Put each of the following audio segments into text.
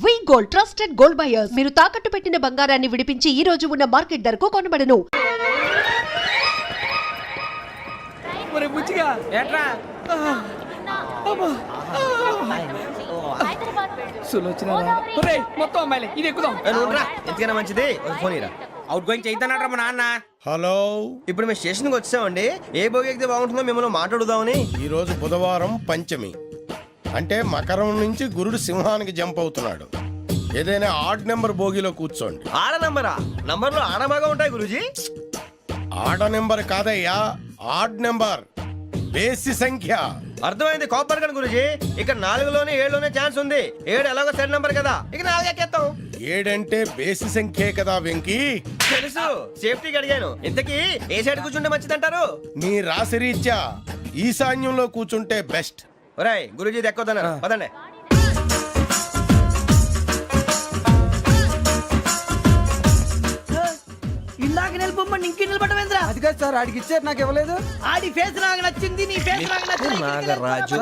వి gold trusted gold buyers. మీరు తాకట్టు పెట్టిన బంగారాన్ని విడిపించి ఈ రోజు ఉన్న మార్కెట్ ధరకు కొనబడను. మొత్తం అమ్మాయిలే ఇది ఎక్కుదాం. ఎందుకైనా మంచిది ఫోన్ ఇరా. అవుట్ గోయింగ్ చేద్దానట మా నాన్న. హలో, ఇప్పుడు మేము స్టేషన్కి వచ్చామండి. ఏ బోగి ఎక్కితే బాగుంటుందో మిమ్మల్ని మాట్లాడుదామని. ఈరోజు బుధవారం పంచమి, అంటే మకరం నుంచి గురుడు సింహానికి జంప్ అవుతున్నాడు. ఏదైనా ఆడ్ నెంబర్ బోగిలో కూర్చోండి. ఆడ నంబరా? నంబర్లో ఆడ బాగా ఉంటాయి గురూజీ. ఆడ నెంబర్ కాదయ్యా, ఆడ్ నెంబర్, బేసి సంఖ్య. అర్థమైంది, కాపర్ కానీ గురూజీ. ఇక్కడ 4లోనే 7లోనే ఛాన్స్ ఉంది. 7 ఎలాగో సెడ్ నంబర్ కదా, ఇక 4 ఎక్కేస్తాం. 7 అంటే బేసి సంఖ్యే కదా వెంకీ. తెలుసు, సేఫ్టీకి అడిగాను. ఇంతకీ ఏ సైడ్ కూర్చుంటే మంచిదంటారు? నీ రాశి రీత్యా ఈశాన్యంలో కూర్చుంటే బెస్ట్. ఒరాయ్ గురూజీ దెక్కొద్దన్నారు, పదండి. ఇందాక నిలబొమ్మని ఇంకే నిలబడమేంద్రా? అది కాదు సార్, ఆడికి ఇచ్చారు నాకు ఇవ్వలేదు. ఆడి ఫేస్ నాకు నచ్చింది, నీ ఫేస్ నాకు నచ్చింది. నాగరాజు.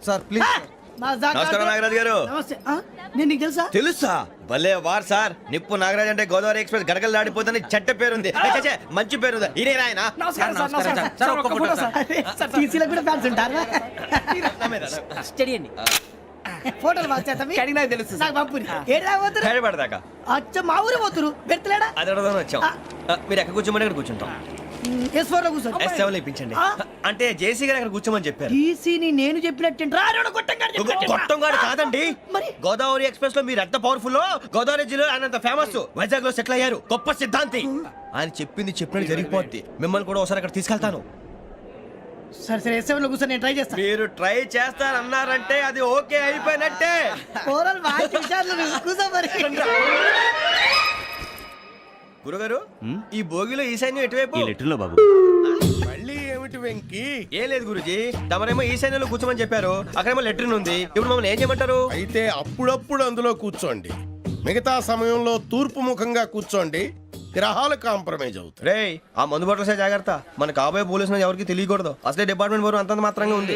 Sir please. నమస్కారం నాగరాజు గారు. నమస్తే. నేను నీకు తెలుసా? తెలుసా? భలే వార్ సార్. నిప్పు నాగరాజ్ అంటే గోదావరి ఎక్స్ప్రెస్ గడగలు దాడిపోతుంది చెట్ట పేరుంది. మంచి పేరు. ఇదే ఆయన. నమస్కారం సార్. నమస్కారం సార్. ఒక్క ఫోటో సార్. సార్ టీసీలో కూడా ఫ్యాన్స్ ఉంటారా? స్టడీ అండి. ఫోటోలు మార్చేస్తాం. కడిగి నాకు తెలుసు. నాకు పంపుని. ఏడా పోతురు? హైదరాబాద్. అచ్చా, మా ఊరు పోతురు. పెడతలేడా? అది అడగదామని వచ్చాం. మీరు ఎక్కడ కూర్చోమని అక్కడ కూర్చుంటాం. S4 లో కూర్చో. S7 ఇప్పించండి. అంటే జేసీ గారు అక్కడ కూర్చోమని చెప్పారు. టీసీని నేను చెప్పినట్టు గొట్టంగాడు కాదండి. మరి గోదావరి ఎక్స్ప్రెస్ లో మీరు ఎంత పవర్ఫుల్. గోదావరి జిల్లా ఆయన ఫేమస్. వైజాగ్ లో సెటిల్ అయ్యారు. గొప్ప సిద్ధాంతి. ఆయన చెప్పింది చెప్పినట్టు జరిగిపోద్ది. మిమ్మల్ని కూడా ఒకసారి అక్కడ తీసుకెళ్తాను. సరే సరే, S7 లో కూర్చొని నేను ట్రై చేస్తాను. మీరు ట్రై చేస్తారన్నారంటే అది ఓకే అయిపోయినట్టే. గురుగారు, ఈ భోగిలో ఈశాన్యం ఎటువైపు? బాబు మళ్ళీ ఏమిటి వెంకీ? ఏం లేదు గురుజీ, తమరేమో ఈశాన్యంలో కూర్చోమని చెప్పారు. అక్కడేమో లెట్రిన్ ఉంది. ఇప్పుడు మమ్మల్ని ఏం చేయమంటారు? అయితే అప్పుడప్పుడు అందులో కూర్చోండి. మిగతా సమయంలో తూర్పు ముఖంగా కూర్చోండి. గ్రహాలు కాంప్రమైజ్ అవుతాయి. రే, ఆ మందు బట్టలసే జాగ్రత్త. మన కాబోయే పోలీసులు ఎవరికి తెలియకూడదు. అసలే డిపార్ట్మెంట్ బోరు అంతంత మాత్రంగా ఉంది.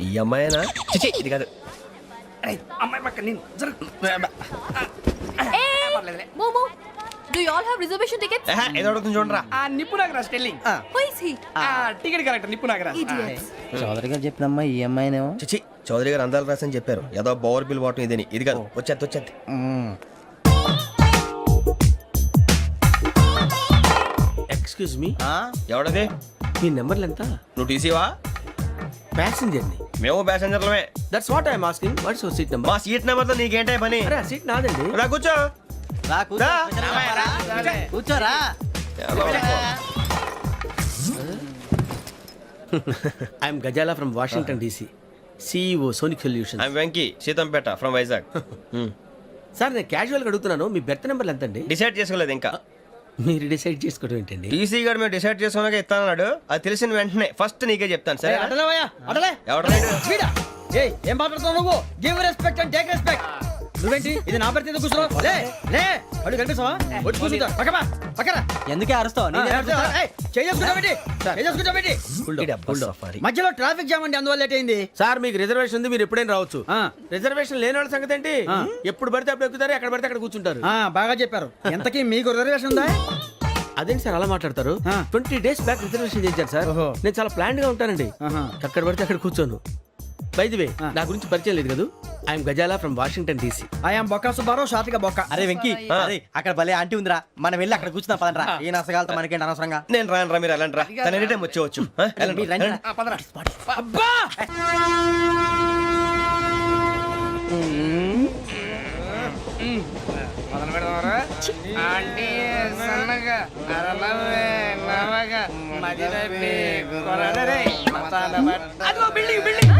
ఈ అమ్మాయినా? చిచి, ఇది కాదు. అమ్మాయి పక్క నేను Momo, do you all have reservation tickets? ఏదో అడుగుతుంది చూడరా. ఆ నిప్పు Nagaraj telling. Who is he? Ticket correct నిప్పు నాగరాజ్. Idiots. చౌదరి గారు చెప్పినమ్మా ఈ అమ్మాయినేమో. చిచి, చౌదరి గారు అందాలు రాసని చెప్పారు. ఏదో బోర్ బిల్ వాటం ఇదని. ఇది కాదు, వచ్చేది. Excuse me, ఎవడది? మీ నెంబర్లు ఎంత? నువ్వు టీసీవా? ప్యాసింజర్ ని. మేము ప్యాసెంజర్లమే. That's what I'm asking. What's your seat number? మా సీట్ నెంబర్ తో నీకేంటే పని? అరే ఆ సీట్ నాదండి. రా కూర్చో. రా. కూర్చోరా. I'm Gazala from Washington DC, CEO Sonic Solutions. I'm Venky, Seethampeta from Vizag. Sir నేను క్యాజువల్ గా అడుగుతున్నాను, మీ బెర్త్ నెంబర్లు ఎంత అండి? డిసైడ్ చేసుకోలేదు ఇంకా. మీరు డిసైడ్ చేసుకోవడం ఏంటండి? టీసీ గారు మేము డిసైడ్ చేసుకున్నాక ఇస్తానన్నాడు. అది తెలిసిన వెంటనే ఫస్ట్ నీకే చెప్తాను. సరే? ఏం మాట్లాడుతున్నావు నువ్వు? Give respect and take respect. నువ్వేంటి ఇది నా పరిస్థితి కూర్చున్నావు? లే లే, అడుగు కనిపిస్తావా? వచ్చి కూర్చుంటా. పక్కరా. ఎందుకే అరుస్తావు? మధ్యలో ట్రాఫిక్ జామ్ అండి, అందువల్ల లేట్ అయింది. సార్ మీకు రిజర్వేషన్ ఉంది, మీరు ఎప్పుడైనా రావచ్చు. రిజర్వేషన్ లేని వాళ్ళ సంగతి ఏంటి? ఎప్పుడు పడితే అప్పుడు ఎక్కుతారు, ఎక్కడ పడితే అక్కడ కూర్చుంటారు. బాగా చెప్పారు. ఎంతకీ మీకు రిజర్వేషన్ ఉందా? అదేంటి సార్ అలా మాట్లాడతారు? 20 days బ్యాక్ రిజర్వేషన్ చేశారు సార్. నేను చాలా ప్లాన్డ్ గా ఉంటానండి. అక్కడ పడితే అక్కడ కూర్చోను. బై ది వే, నా గురించి పరిచయం లేదు కదా. I'm Gazala from Washington DC. I'm Bokka Subbarao, షాతిక బొక్క. అరే వెంకీ, అక్కడ భలే ఆంటీ ఉందిరా, మనం వెళ్ళి అక్కడ కూర్చున్నా పదనరా. ఏ నసగాలతో మనకేంటి అనవసరంగా. నేను రాను రా, మీరు ఎలాంటి రా. తన ఎనీ టైం వచ్చేవచ్చు. అబ్బా మొదలు పెడదామరా? ఆంటీ సన్నగా నరలవే నవగా మదిరపి కొరడరే మతాల బట్ట. అదిగో బిల్డింగ్ బిల్డింగ్.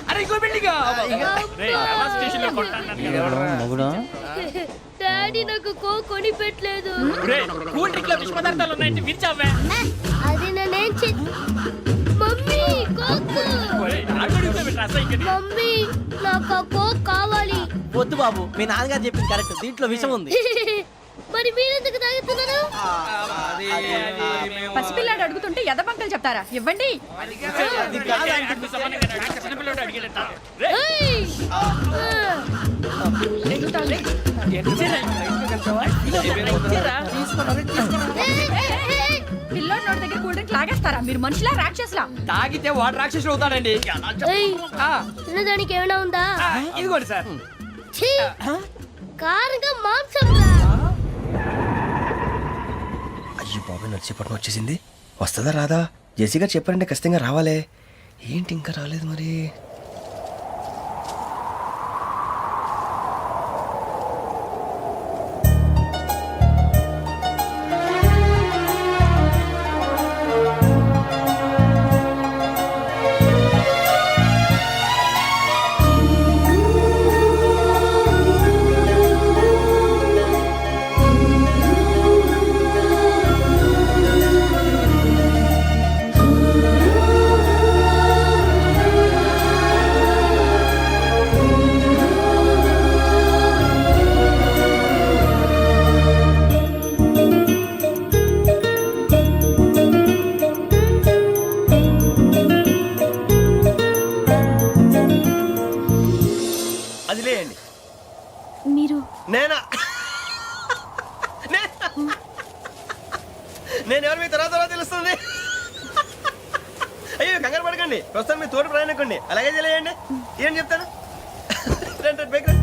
అరే ఇంకో బిల్డింగ్. డాడీ నాకు కోక్ కొని పెట్టలేదు. కూల్ డ్రింక్ లో విష పదార్థాలు ఉన్నాయంటే విరిచావే. అది నేనేం మమ్మీ కోక్. మమ్మీ నాకు కోక్ కావాలి. వద్దు బాబు, మీ నాన్నగారు చెప్పింది కరెక్ట్, దీంట్లో విషయం ఉంది. మా మరి మీరెందుకు తాగుతున్నారు? పసిపిల్లాడు అడుగుతుంటే ఎదబంకలు చెప్తారా? ఇవ్వండి. ఏయ్! పిల్లోడి నోటి దగ్గర కూల్ డ్రింక్ లాగేస్తారా? మీరు మనుషులా రాక్షసులా? తాగితే వాడు రాక్షసుడు అవుతాడండి. ఏయ్! ఆ, తినడానికి ఏమైనా ఉందా? ఇదిగోండి సార్. ఛీ! కారంగా మాంసం రా. అయ్యి బాబాయ్ నడిచేపట్నం వచ్చేసింది. వస్తుందా రాదా? జెసి గారు చెప్పారంటే ఖచ్చితంగా రావాలే. ఏంటి ఇంకా రాలేదు మరి? అది లేయండి. మీరు నేనా? నేను ఎవరు మీ తర్వాత తెలుస్తుంది. అయ్యో కంగారు పడకండి, ప్రస్తుతం మీ తోటి ప్రయాణకండి. అలాగే తెలియండి. ఏం చెప్తాను? రండి బైక్ రండి.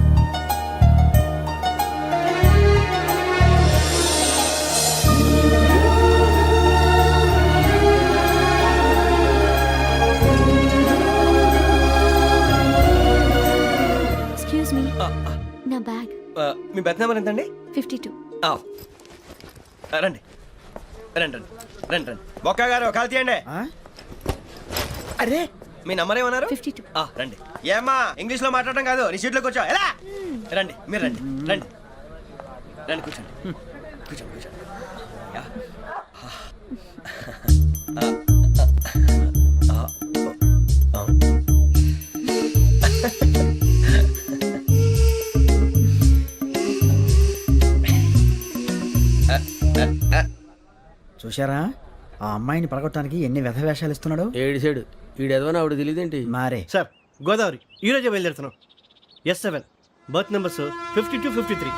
ఎక్స్క్యూజ్ మీ, నా బ్యాగ్. మీ బెత్ నెంబర్ ఎంతండి? 52. రండి రండి రండి రండి రండి. బొక్క గారు కాల్ తీయండి. అరే మీ నంబర్ ఏమన్నారు? 52. రండి. ఏమ్మా ఇంగ్లీష్ లో మాట్లాడడం కాదు, నీ సీట్లో కూర్చో. ఎలా రండి, మీరు రండి రండి రండి, కూర్చోండి కూర్చోండి కూర్చోండి. యా. చూశారా ఆ అమ్మాయిని పడగొట్టడానికి ఎన్ని వ్యధ వేషాలు ఇస్తున్నాడు? ఏడు సైడు ఈడు ఎదవని ఆవిడ తెలియదేంటి? మారే సార్ గోదావరి ఈరోజే బయలుదేరుతున్నాం. S7 berth numbers 52, 53.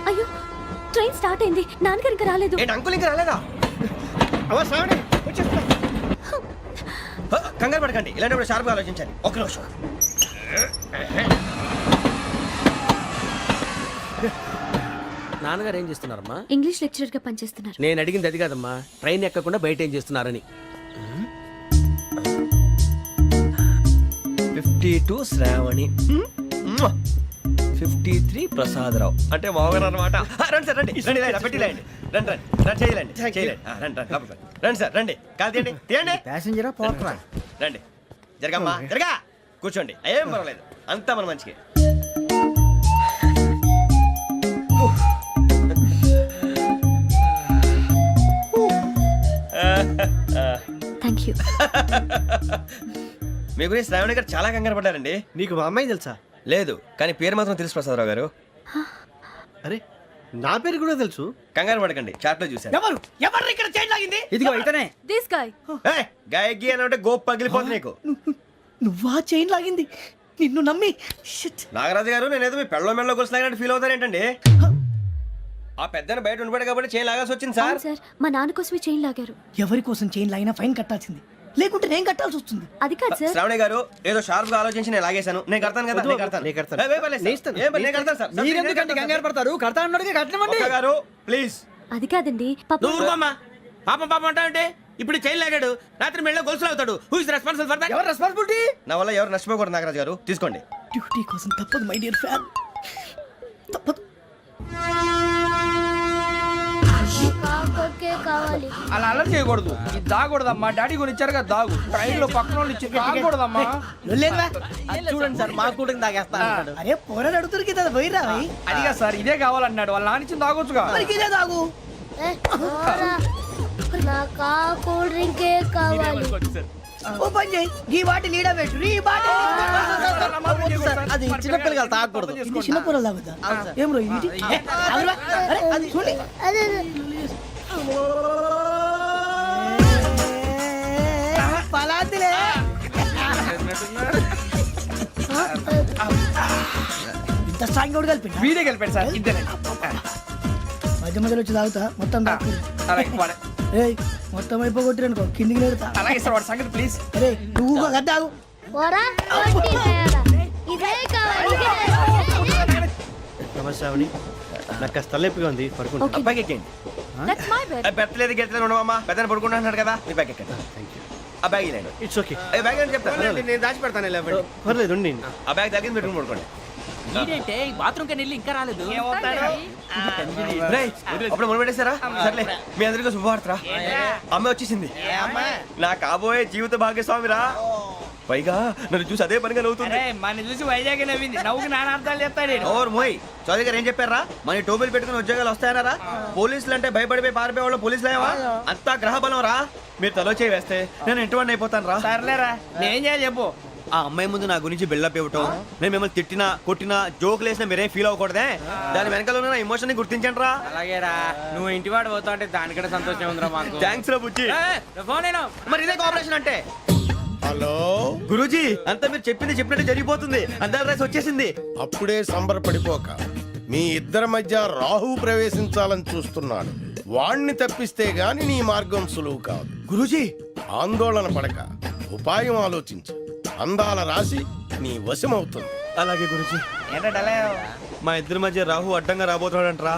అయ్యో, ట్రైన్ స్టార్ట్ అయింది. నాన్నగారు ఇంకా రాలేదు. ఏంటి అంకుల్ ఇంకా రాలేదా? కంగారు పడకండి, ఇలాంటప్పుడు షార్ప్గా ఆలోచించండి. ఒక్క నిమిషం. నాన్నగారు ఏం చేస్తున్నారమ్మా? ఇంగ్లీష్ లెక్చరర్ గా పనిచేస్తున్నారు. నేను అడిగింది అది కాదమ్మా, ట్రైన్ ఎక్కకుండా బయట ఏం చేస్తున్నారని. 52 శ్రావణి, 53 ప్రసాదరావు అంటే మామగారు అనమాట. రండి సార్ రండి రండి, ఇలా పెట్టి లేండి. రండి రండి రండి, చేయలేండి చేయలేండి. రండి రండి లోపలికి రండి. రండి సార్ రండి, కాల్ తీయండి తీయండి. ప్యాసింజరా పోట్రా? రండి జరగమ్మా జరగా, కూర్చోండి. ఏం పర్వాలేదు, అంతా మన మంచికి. Thank you. మీ గురించి శ్రావణి గారు చాలా కంగారు పడ్డారండి. నీకు మా అమ్మాయి తెలుసా? లేదు, కానీ పేరు మాత్రం తెలుసు ప్రసాదరావు గారు. అరే నా పేరు కూడా తెలుసు. కంగారు పడకండి, చాట్ లో చూశాను. ఎవరు ఎవరు ఇక్కడ చైన్ లాగింది? ఇదిగో ఇతనే. This guy. గాయకి అని అంటే గోప్ పగిలిపోతుంది నీకు. నువ్వా చైన్ లాగింది? నిన్ను నమ్మి. షిట్. నాగరాజు గారు, నేనేదో మీ పెళ్ళ మెళ్ళ గురిసిలాగినట్టు ఫీల్ అవుతారేంటండి? ఆ పెద్దని బయట ఉండిపోయాడు కాబట్టి చైన్ లాగాల్సి వచ్చింది సార్. అవును సార్, మా నాన్న కోసమే చైన్ లాగారు. ఎవరి కోసం చైన్ లాగినా ఫైన్ కట్టాల్సింది, లేకుంటే నేను కట్టాల్సి వస్తుంది. అది కాదు సార్. శ్రావణి గారు ఏదో షార్ప్ గా ఆలోచించి నేను లాగేశాను. నేను కడతాను కదా, నేను కడతాను. నేను కడతాను సార్. మీరెందుకంటే కంగారు పడతారు? కడతా అన్నాడుగా, కట్టమండి. ఒక్క గారు ప్లీజ్. అది కాదండి పాప. నువ్వు ఊరుకోమ్మా. పాపం పాపం అంటావంటే ఇప్పుడు చైన్ లాగాడు, రాత్రి మెళ్ళ గొలుసులు అవుతాడు. Who is responsible for that? ఎవరు రెస్పాన్సిబిలిటీ? నా వల్ల ఎవరు నష్టపోకూడదు నాగరాజు గారు, తీసుకోండి. డ్యూటీ కోసం తప్పదు మై డియర్ ఫ్యాన్, తప్పదు. కావాలి. అలా అలర్ చేయకూడదు. ఇది దాగకూడదమ్మా. డాడీ కొని ఇచ్చారు కదా దాగు. ట్రైన్ లో పక్కన వాళ్ళు ఇచ్చి దాగకూడదమ్మా. చూడండి సార్, మా కూడా తాగేస్తా అన్నాడు. అరే పోరాడు అడుగుతారు కదా, పోయిరా. అదిగా సార్, ఇదే కావాలన్నాడు. వాళ్ళ నానిచ్చింది తాగొచ్చుగా. ఇదే తాగు. నాకు కూల్ డ్రింకే కావాలి. ఓ పని చేయి ఈ బాటి లీడ పెట్టు ఈ బాటి అది చిన్నపిల్లలు తాగకూడదు. ఇది చిన్న పొరలు తాగుతా ఏం రో ఇది అది చూడండి పలాతిలే ఇంత స్ట్రాంగ్ కూడా కలిపి వీడే గెలిపాడు సార్ ఇద్దరే మధ్య మధ్యలో వచ్చి తాగుతా మొత్తం తాగు అలాగే వాడు- ఏయ్ మొత్తం అయిపోగొట్టిరు అనుకో కిందికి నేడుతా అలాగే సార్ వాడు సంగతి ప్లీజ్ అరే నువ్వు గద్ద తాగు నమస్తే శ్రావణి నాకు కాస్త తలెప్పిగా ఉంది పడుకుంటా Okay. బ్యాగ్ ఎక్కండి That's my bed. పెట్టలేదు గెట్టలేదు ఉండవమ్మా పెద్దని పడుకుంటున్నాడు కదా మీ బ్యాగ్ ఎక్కండి ఆ బ్యాగ్ ఇలాండి ఇట్స్ ఓకే బ్యాగ్ అని చెప్తాను నేను దాచి పెడతాను పర్లేదు ఉండి ఆ బ్యాగ్ తగ్గింది పెట్టుకుని పడుకోండి బాత్రూమ్ కని వెళ్ళి ఇంకా రాలేదు. రేయ్, అప్పుడు మొదలు పెట్టేశారా సర్లే మీ అందరికీ శుభవార్తరా అమ్మ వచ్చేసింది నా కాబోయే జీవిత భాగ్యస్వామిరా పైగా నన్ను చూసి అదే పనిగా నవ్వుతుంది మన చూసి వైజాగ్ నవ్వింది నవ్వుకి నాన్న అర్థాలు చెప్తాడు ఓర్ మోయ్ చౌదరి గారు ఏం చెప్పారా మన టోబీలు పెట్టుకుని ఉద్యోగాలు వస్తాయనరా పోలీసులు అంటే భయపడిపోయి పారిపోయే వాళ్ళు పోలీసులేవా అంతా గ్రహ బలం రా మీరు తలో చేయి వేస్తే నేను ఇంటివాడిని అయిపోతాను రా సర్లేరా నేను చేయాలి చెప్పు ఆ అమ్మాయి ముందు నా గురించి బిల్డప్ ఇవ్వటం నేను మిమ్మల్ని తిట్టినా కొట్టినా జోకులు వేసినా మీరేం ఫీల్ అవ్వకూడదే దాని వెనకాల ఉన్న ఎమోషన్ ని గుర్తించండి రా అలాగేరా నువ్వు ఇంటి వాడు పోతా అంటే దానికంటే సంతోషం ఉందిరా మాకు. థ్యాంక్స్ రా బుజ్జి ఫోన్ అయినా మరి ఇదే కోఆపరేషన్ అంటే హలో గురూజీ అంతా మీరు చెప్పింది చెప్పినట్టు జరిగిపోతుంది అందరి రైస్ వచ్చేసింది అప్పుడే సంబరపడిపోక మీ ఇద్దరి మధ్య రాహు ప్రవేశించాలని చూస్తున్నాడు వాణ్ణి తప్పిస్తే గాని నీ మార్గం సులువు కాదు గురూజీ ఆందోళన పడక ఉపాయం ఆలోచించు అందాల రాశి నీ వశమవుతుంది అలాగే గురూజీ ఏంటంటే మా ఇద్దరి మధ్య రాహు అడ్డంగా రాబోతున్నాడంట్రా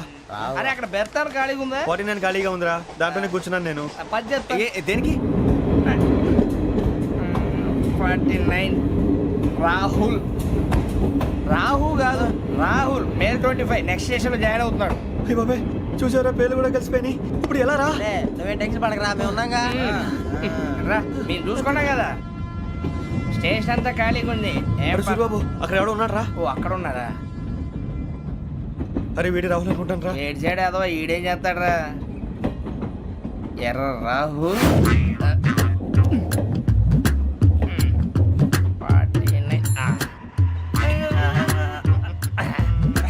అరే అక్కడ బెర్తాను ఖాళీగా ఉందా 49 ఖాళీగా ఉందిరా దాంట్లోనే కూర్చున్నాను నేను పది చెప్తా దేనికి 49 రాహుల్ రాహు కాదు రాహుల్ మే 25 నెక్స్ట్ స్టేషన్ లో జాయిన్ అవుతున్నాడు అయ్య బాబాయ్ చూసారా పేర్లు కూడా కలిసిపోయినాయి ఇప్పుడు ఎలా రా నువ్వే టెన్షన్ పడకరా మేము ఉన్నాగా. రా మీరు చూసుకున్నా కదా స్టేషన్ అంతా ఖాళీగా ఉంది ఏం అరే సూరిబాబు అక్కడ ఎవడో ఉన్నాడు రా ఓ అక్కడ ఉన్నారా అరే వీడి రాహుల్ అనుకుంటాను రా ఏడు సైడ్ ఏదో ఈడేం చేస్తాడరా ఎర్ర రాహు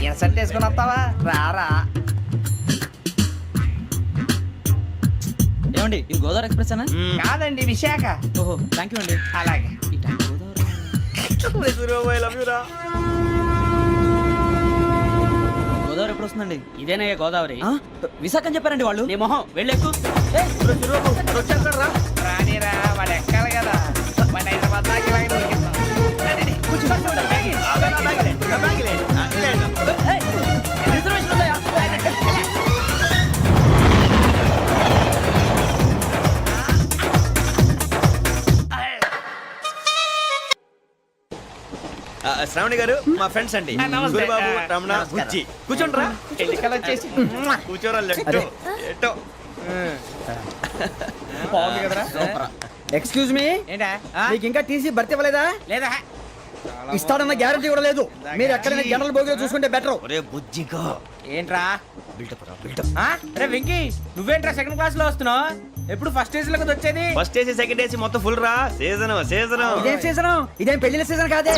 ఇన్సల్ట్ వేసుకుని వస్తావా రారా ఏమండి ఇది గోదావరి ఎక్స్ప్రెస్ అనా? కాదండి విశాఖ ఓహో థ్యాంక్ యూ అండి. అలాగే సూరిబాబు ఐ లవ్ యూ రా గోదావరి ఎప్పుడు వస్తుందండి? ఇదేనయ్య గోదావరి. విశాఖ అని చెప్పారండి వాళ్ళు. నీ మొహం వెళ్ళెక్కు. వచ్చేస్తాడు రా రానిరా వాడు ఎక్కాలి కదా వాడు హైదరాబాద్ దాకా ఇలాగే దొరికిస్తాం. రండి, రండి. కూర్చో. రిజర్వేషన్ ఉందా? శ్రావణి గారు మా ఫ్రెండ్స్ అండి నమస్తే. సూరిబాబు రమణ బుజ్జి కూర్చోండి రా ఎన్నికలు వచ్చేసి కూర్చోరా లెట్టో ఎట్టో బాగుంది కదరా ఎక్స్క్యూజ్ మీ, ఏంటా మీకు ఇంకా టీసీ భర్తీ ఇవ్వలేదా? లేదా ఇస్తాడన్న గ్యారంటీ కూడా లేదు. మీరు ఎక్కడైనా జనరల్ బోగిలో చూసుకుంటే బెటర్. ఒరే బుజ్జిగా ఏంట్రా బిల్డప్ రా బిల్డప్ అరే వెంకీ నువ్వేంట్రా సెకండ్ క్లాస్ లో వస్తున్నావు ఎప్పుడు ఫస్ట్ ఏజ్ లో వచ్చేది ఫస్ట్ ఏసీ సెకండ్ ఏసీ మొత్తం ఫుల్ రా సీజన్ ఇదేం సీజన్? ఇదేం పెళ్లిన సీజన్ కాదే.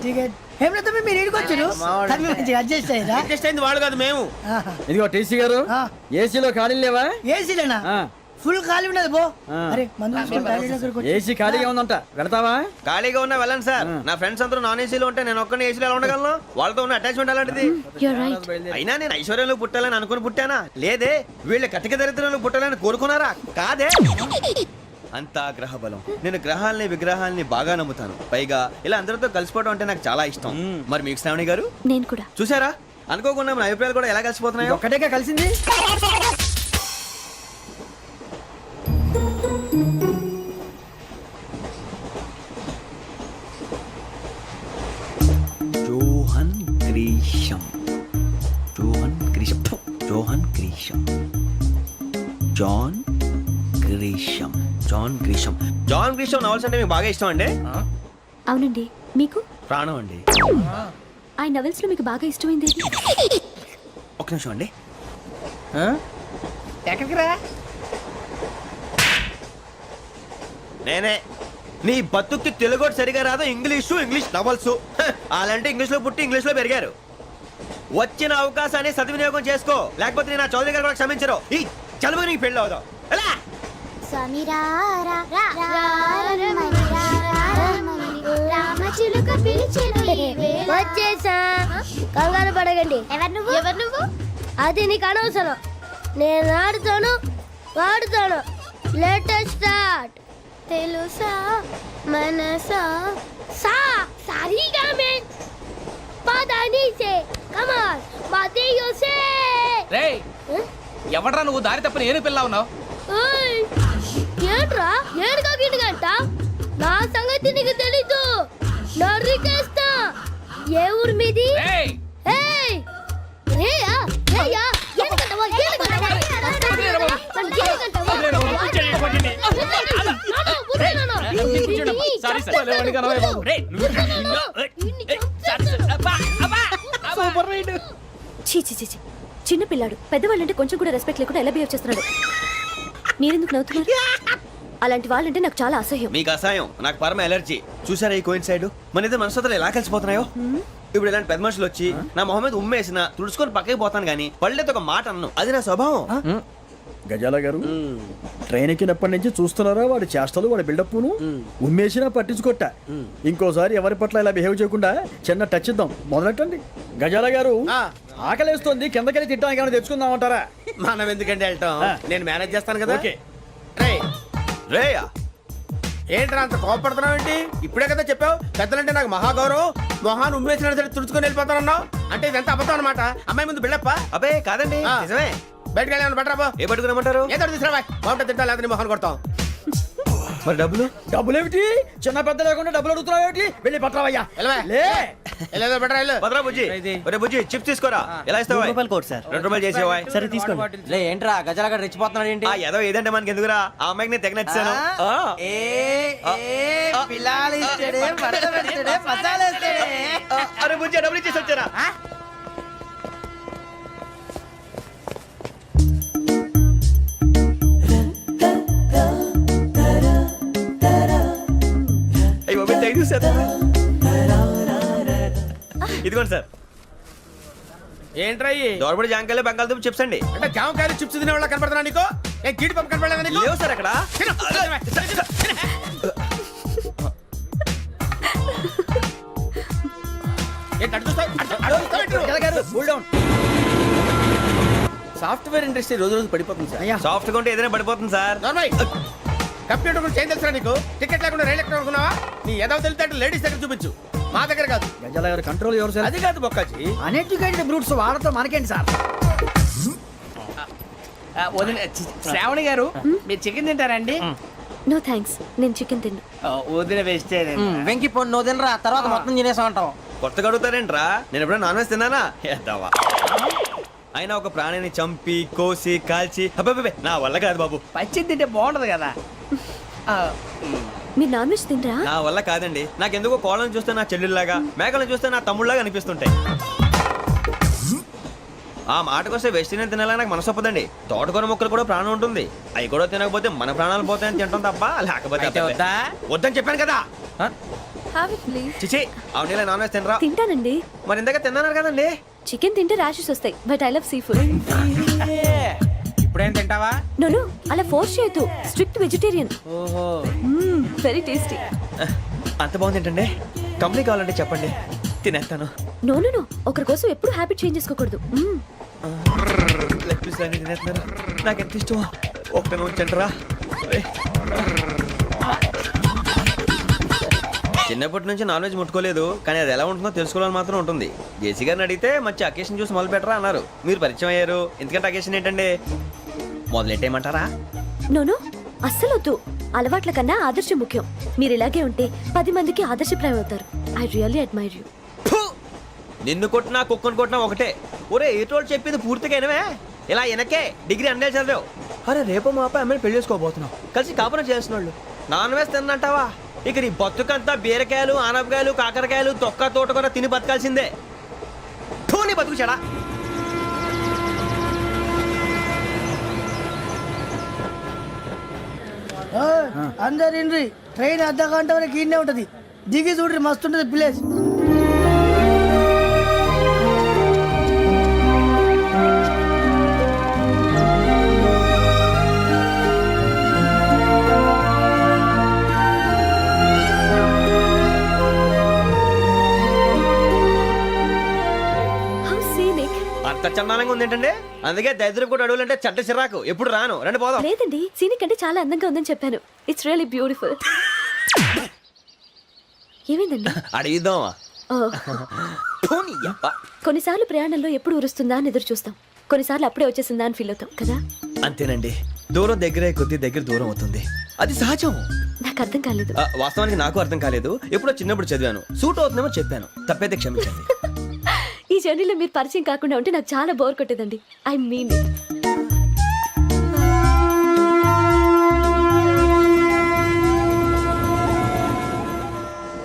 టికెట్ ఏమిటో మీరు ఇడికి వచ్చారు మంచిగా అడ్జస్ట్ అయ్యారా అడ్జస్ట్ అయింది వాళ్ళు కాదు మేము ఇదిగో టీసీ గారు, ఏసీలో ఖాళీలు లేవా? ఏసీలేనా ఫుల్ ఖాళీ ఉండదు పో అరే మందు తీసుకొని టాయిలెట్ దగ్గరకు వచ్చి. ఏసీ ఖాళీగా ఉందంట, వెళతావా? ఖాళీగా ఉన్నా వెళ్ళండి సార్ నా ఫ్రెండ్స్ అందరూ నాన్ ఏసీలో ఉంటే నేను ఒక్కనే ఏసీలో ఎలా ఉండగలను వాళ్ళతో ఉన్న అటాచ్మెంట్ అలాంటిది You're right. అయినా నేను ఐశ్వర్యంలో పుట్టాలని అనుకుని పుట్టానా లేదే వీళ్ళ కటిక దరిద్రంలో పుట్టాలని కోరుకున్నారా కాదే అంతా గ్రహ బలం నేను గ్రహాలని విగ్రహాలని బాగా నమ్ముతాను పైగా ఇలా అందరితో కలిసిపోవడం అంటే నాకు చాలా ఇష్టం మరి మీకు శ్రావణి గారు నేను కూడా. చూసారా అనుకోకుండా మన అభిప్రాయాలు కూడా ఎలా కలిసిపోతున్నాయో ఒక్కటేగా కలిసింది. John Grisham John Grisham John Grisham John Grisham John Grisham John Grisham novels అంటే మీకు బాగా ఇష్టం అండి అవునండి, మీకు? ప్రాణం అండి ఆ నవెల్స్ లో మీకు బాగా ఇష్టమైంది ఏది? ఒక్క నిమిషం అండి ఎక్కడికి రా నేనే నీ బతుక్కి తెలుగు ఒకటి సరిగా రాదు, ఇంగ్లీష్ నవల్స్. అలాంటి ఇంగ్లీష్ లో పుట్టి ఇంగ్లీష్ లో పెరిగారు. వచ్చిన అవకాశాన్ని సద్వినియోగం చేసుకో, లేకపోతే నేను నా చౌదరి గారు కూడా క్షమించరు. ఈ చదువు నీకు పెళ్ళి అవుదాం. ఎలా వచ్చేసా, కంగారు పడగండి. ఎవరు నువ్వు? అది నీకు అనవసరం. నేను ఆడుతాను, వాడుతాను. Latest start. తెలుసా మనసా సా సారీగా మే పదాని సే కమాన్ మాదేయో సే. రేయ్ ఎవడ్రా నువ్వు దారి తప్పని ఏను పిల్ల ఉన్నావు? ఓయ్ ఏంట్రా ఏడుగా గిడుగంట? నా సంగతి నీకు తెలీదు. నరికేస్తా. ఏ ఊరు మీది? రేయ్ ఏయ్ రేయా రేయా ఏడుగంటవా ఏడుగంటవా సారీ సార్. రేయ్ సూపర్ రైడ్. చీ చీ చీ చీ. చిన్న పిల్లాడు పెద్దవాళ్ళంటే కొంచెం కూడా రెస్పెక్ట్ లేకుండా ఎలా బిహేవ్ చేస్తున్నాడు. మీరెందుకు నవ్వుతున్నారు? అలాంటి వాళ్ళంటే నాకు చాలా అసహ్యం. మీకు అసహాయం, నాకు పరమ ఎలర్జీ. చూసారా ఈ కోయిన్ సైడ్? మన ఇద్దరు మనసుతో ఎలా కలిసిపోతున్నాయో. ఇప్పుడు ఇలాంటి పెద్ద మనుషులు వచ్చి నా మొహం మీద ఉమ్మేసిన తుడుచుకొని పక్కకి పోతాను కానీ పళ్ళేతో ఒక మాట అన్ను. అది నా స్వభావం. గజాల గారు ట్రైన్ ఎక్కినప్పటి నుంచి చూస్తున్నారా వాడి చేష్టలు, వాడి బిల్డప్ను. ఉమ్మేసినా పట్టించుకోట. ఇంకోసారి ఎవరి పట్ల ఇలా బిహేవ్ చేయకుండా చిన్న టచ్ ఇద్దాం. మొదలెట్టండి. గజాల గారు ఆకలేస్తోంది, కిందకెళ్ళి తిట్టడానికి ఏమైనా తెచ్చుకుందామంటారా? మనం ఎందుకంటే వెళ్తాం, నేను మేనేజ్ చేస్తాను కదా. ఓకే. రేయా ఏంట్రా అంత కోపడుతున్నావు ఏంటి? ఇప్పుడే కదా చెప్పావు పెద్దలంటే నాకు మహాగౌరవం, మొహాన్ని ఉమ్మేసిన సరే తుడుచుకొని వెళ్ళిపోతానన్నావు. అంటే ఇదంతా అబద్ధం అనమాట. అమ్మాయి ముందు బిల్డప్ప. అబ్బే కాదండి, నిజమే. బయటకు వెళ్ళాను బట్రాబో. ఏ పట్టుకురమ్మంటారు? ఏదో తీసుకురా బాగుంటుంది తింటా, లేదా మొహాన్ని కొడతాం. మరి డబ్బులు? డబ్బులేమిటి? చిన్న పెద్ద లేకుండా డబ్బులు అడుగుతున్నావు ఏమిటి? వెళ్ళి పట్టరావయ్యా. లే వెళ్ళేదో బట్రా వెళ్ళు. భద్రా బుజ్జి, ఒరే బుజ్జి చిప్స్ తీసుకోరా. ఎలా ఇస్తావా? Court sir. 2 రూపాయలు చేసేవా? సరే తీసుకోండి. లే ఏంట్రా గజాల గారు రెచ్చిపోతున్నాడు ఏంటి? ఆ ఏదో ఏదంటే మనకి ఎందుకురా, ఆ అమ్మాయికి నేను తెగ నచ్చాను. అరే బుజ్జి డబ్బులు ఇచ్చేసి వచ్చారా? అయ్యో థ్యాంక్ యూ సార్. ఇదిగోండి సార్. ఏంట్రా ఇయి? దోరబడి జాంకాయలు బంగాళదుంప చిప్స్ అండి. అంటే జామకాయలు చిప్స్ తినే వాళ్ళ కనపడుతున్నా నీకు? ఏ గీడి పంప కనపడలేదా నీకు? లేవు సార్ అక్కడ. తిను, తిను, తిను. ఏంటి అటు చూస్తావు? అటు చూస్తావు ఏంటి? గజాల గారు కూల్ డౌన్. సాఫ్ట్వేర్ ఇండస్ట్రీ రోజు రోజు పడిపోతుంది సార్. సాఫ్ట్ గా ఉంటే ఏదైనా పడిపోతుంది సార్. నార్మల్. కంప్యూటర్ గురించి ఏం తెలుసా నీకు? టికెట్ లేకుండా రైలు ఎక్కడ అనుకున్నావా? నీ ఏదో తెలితే లేడీస్ దగ్గర చూపించు, మా దగ్గర కాదు. గజాల గారు కంట్రోల్ ఎవరు సార్? అది కాదు బొక్కాజీ. అన్ఎడ్యుకేటెడ్ బ్రూట్స్ వాడతో మనకేంటి సార్? శ్రావణి గారు మీరు చికెన్ తింటారండి? నో థ్యాంక్స్, నేను చికెన్ తిన్ను. వదిన వేస్తే వెంకి పొన్ను నువ్వు తినరా, తర్వాత మొత్తం తినేసా ఉంటాం. కొత్తగా అడుగుతారేంట్రా? నేను ఎప్పుడైనా నాన్ వెజ్ తిన్నానా? ఎద్దావా. అయినా ఒక ప్రాణిని చంపి కోసి కాల్చి అబ్బబ్బే నా వల్ల కాదు బాబు. పచ్చి తింటే బాగుంటది కదా. మీరు నాన్ వెజ్ తినరా? నా వల్ల కాదండి. నాకెందుకో కోళ్ళని చూస్తే నా చెల్లెళ్ళలాగా, మేకలను చూస్తే నా తమ్ముళ్ళలాగా అనిపిస్తుంటాయి. ఆ మాటకొస్తే వెస్టిరియన్ తినాలని నాకు మనసు ఒప్పదండి. తోటకూర మొక్కలు కూడా ప్రాణం ఉంటుంది. అవి కూడా తినకపోతే మన ప్రాణాలు పోతాయని తింటాం తప్ప లేకపోతే వద్దా? వద్దని చెప్పాను కదా. Have it please. చిచి అవునీ నాన్ వెజ్ తినరా? తింటానండి. మరి ఇందాక తిన్నాను కదండి. చికెన్ తింటే ర్యాషెస్ వస్తాయి, but I love sea food. ఇప్పుడేం తింటావా? నో అలా ఫోర్స్ చేయొద్దు. Strict vegetarian. ఓహో వెరీ టేస్టీ. అంత బాగుంది ఏంటండి? కంపెనీ కావాలంటే చెప్పండి, తినేస్తాను. నో ఒకరి కోసం ఎప్పుడు హ్యాబిట్ చేంజ్ చేసుకోకూడదు. లెగ్ పీస్ అన్ని తినేస్తున్నారు. నాకు ఎంత ఇష్టమో ఒకటే ఉంచండిరా. చిన్నప్పటి నుంచి నాన్ వెజ్ ముట్టుకోలేదు, కానీ అది ఎలా ఉంటుందో తెలుసుకోవాలని మాత్రం ఉంటుంది. జేసీ గారిని అడిగితే మంచి అకేషన్ చూసి మొదలు పెట్టరా అన్నారు. మీరు పరిచయం అయ్యారు, ఎందుకంటే అకేషన్ ఏంటండి? మొదలెట్టేయమంటారా? నో అస్సలు వద్దు. అలవాట్ల కన్నా ఆదర్శం ముఖ్యం. మీరు ఇలాగే ఉంటే 10 మందికి ఆదర్శప్రాయం అవుతారు. I really admire you. నిన్ను కొట్టినా కుక్కను కొట్టినా ఒకటే. ఒరే ఏటోళ్ళు చెప్పింది పూర్తిగా వినవే. ఇలా వెనకే డిగ్రీ అన్నే చదివావు. అరే రేపు మా అబ్బాయి అమ్మాయిని పెళ్లి చేసుకోబోతున్నావు, కలిసి కాపురం చేసిన వాళ్ళు నాన్ వెజ్ తిన్నంటావా? ఇక నీ బతుకంతా బీరకాయలు, ఆనపకాయలు, కాకరకాయలు, తొక్క తోట కూడా తిని బతకాల్సిందే. నీ బతుకు చెడా. అందరు ఇండ్రి ట్రైన్ అర్ధ గంట వరకు ఇన్నే ఉంటది దిగి చూడ్రి మస్తు ఉంటది ప్లేస్. How scenic. అంత చందానంగా ఉంది ఏంటంటే, అందుకే దరిద్రం కూడా అడవులంటే చెడ్డ చిరాకు. ఎప్పుడు రాను, రండి పోదాం. లేదండి సీనిక్ అంటే చాలా అందంగా ఉందని చెప్పాను. It's really beautiful. ఏమైందండి? అడిగిద్దామా? ఓ, పోనీ యబ్బా. కొన్నిసార్లు ప్రయాణంలో ఎప్పుడు ఉరుస్తుందా అని ఎదురు చూస్తాం, కొన్నిసార్లు అప్పుడే వచ్చేసిందా అని ఫీల్ అవుతాం కదా. అంతేనండి, దూరం దగ్గరే కొద్ది దగ్గర దూరం అవుతుంది, అది సహజం. నాకు అర్థం కాలేదు. వాస్తవానికి నాకు అర్థం కాలేదు, ఎప్పుడో చిన్నప్పుడు చదివాను, సూట్ అవుతుందేమో చెప్పాను, తప్పైతే క్షమించండి. ఈ జర్నీలో మీరు పరిచయం కాకుండా ఉంటే నాకు చాలా బోర్ కొట్టేదండి. ఐ మీన్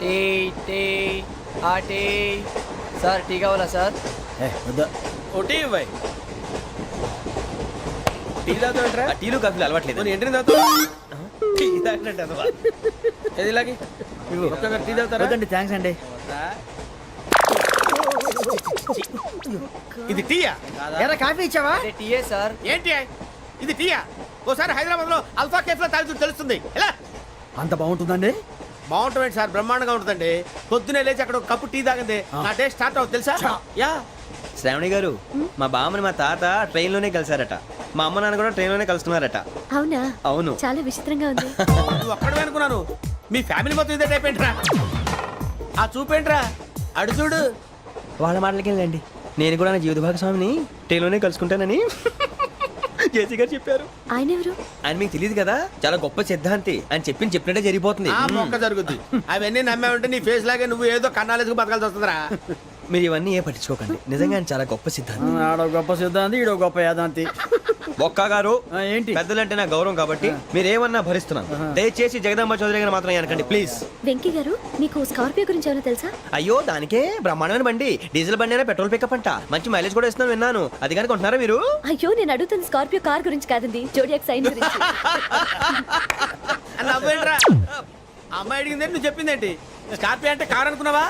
టీ టీ ఆ టీ సార్ టీ కావాలా సార్? వద్దా. ఒకటి ఇవ్వాయి. టీ తాగుతావేంట్రా? టీలు కాఫీలు అలవాట్లేదు. నేను ఎంట్రీ తాగుతా. టీ తాగినట్టు అదవా. ఏది ఇలాగే ఒక్కసారి టీ తాగుతారా? వద్దండి, థ్యాంక్స్ అండి. ఇది టీయా? ఎరా కాఫీ ఇచ్చావా? టీయే సార్. ఏంటి ఇది టీయా? ఓసారి హైదరాబాద్ లో అల్ఫా కేఫ్ లో తాగుతూ తెలుస్తుంది. ఎలా అంత బాగుంటుందండి? బాగుంటుంది సార్, బ్రహ్మాండంగా ఉంటుందండి. పొద్దునే లేచి అక్కడ ఒక కప్పు టీ తాగింది నా డే స్టార్ట్ అవుతుంది తెలుసా? యా శ్రావణి గారు, మా బామ్మని మా తాత ట్రైన్ లోనే కలిసారట, మా అమ్మ నాన్న కూడా ట్రైన్ లోనే కలుస్తున్నారట. అవునా? అవును. చాలా విచిత్రంగా ఉంది. నువ్వు ఒక్కడే అనుకున్నాను, మీ ఫ్యామిలీ మొత్తం ఇదే టైప్ ఏంట్రా? ఆ చూపేంట్రా, అడు చూడు. వాళ్ళ మాటలకి వెళ్ళండి, నేను కూడా నా జీవిత భాగస్వామిని ట్రైన్ లోనే కలుసుకుంటానని జేసీ గారు చెప్పారు. ఆయన ఎవరు? ఆయన మీకు తెలియదు కదా, చాలా గొప్ప సిద్ధాంతి అని చెప్పినట్టే జరిగిపోతుంది. ఆ మొక్క జరుగుద్ది. అవన్నీ నమ్మే ఉంటే నీ ఫేస్ లాగే నువ్వు ఏదో కన్నాలేసుకు బతకాల్సి వస్తుందిరా. మీరు ఇవన్నీ ఏ పట్టించుకోకండి, నిజంగా ఆయన చాలా గొప్ప సిద్ధాంతి. ఆడో గొప్ప సిద్ధాంతి, ఈడో గొప్ప యాదాంతి. ఒక్క గారు, ఏంటి? పెద్దలంటే నా గౌరవం కాబట్టి మీరేమన్నా భరిస్తున్నాను. దయచేసి జగదాంబ చౌదరి గారు మాత్రం అనకండి ప్లీజ్. వెంకీ గారు, మీకు స్కార్పియో గురించి ఏమైనా తెలుసా? అయ్యో దానికే బ్రహ్మాండమైన బండి, డీజిల్ బండి అయినా పెట్రోల్ పికప్ అంట, మంచి మైలేజ్ కూడా ఇస్తున్నాను విన్నాను. అది కానీ కొంటున్నారా మీరు? అయ్యో నేను అడుగుతున్న స్కార్పియో కార్ గురించి కాదండి, జోడియాక్ సైన్ గురించి. నవ్వేంట్రా? అమ్మాయి అడిగింది నువ్వు చెప్పిందేంటి? స్కార్పియో అంటే కార్ అనుకున్నావా?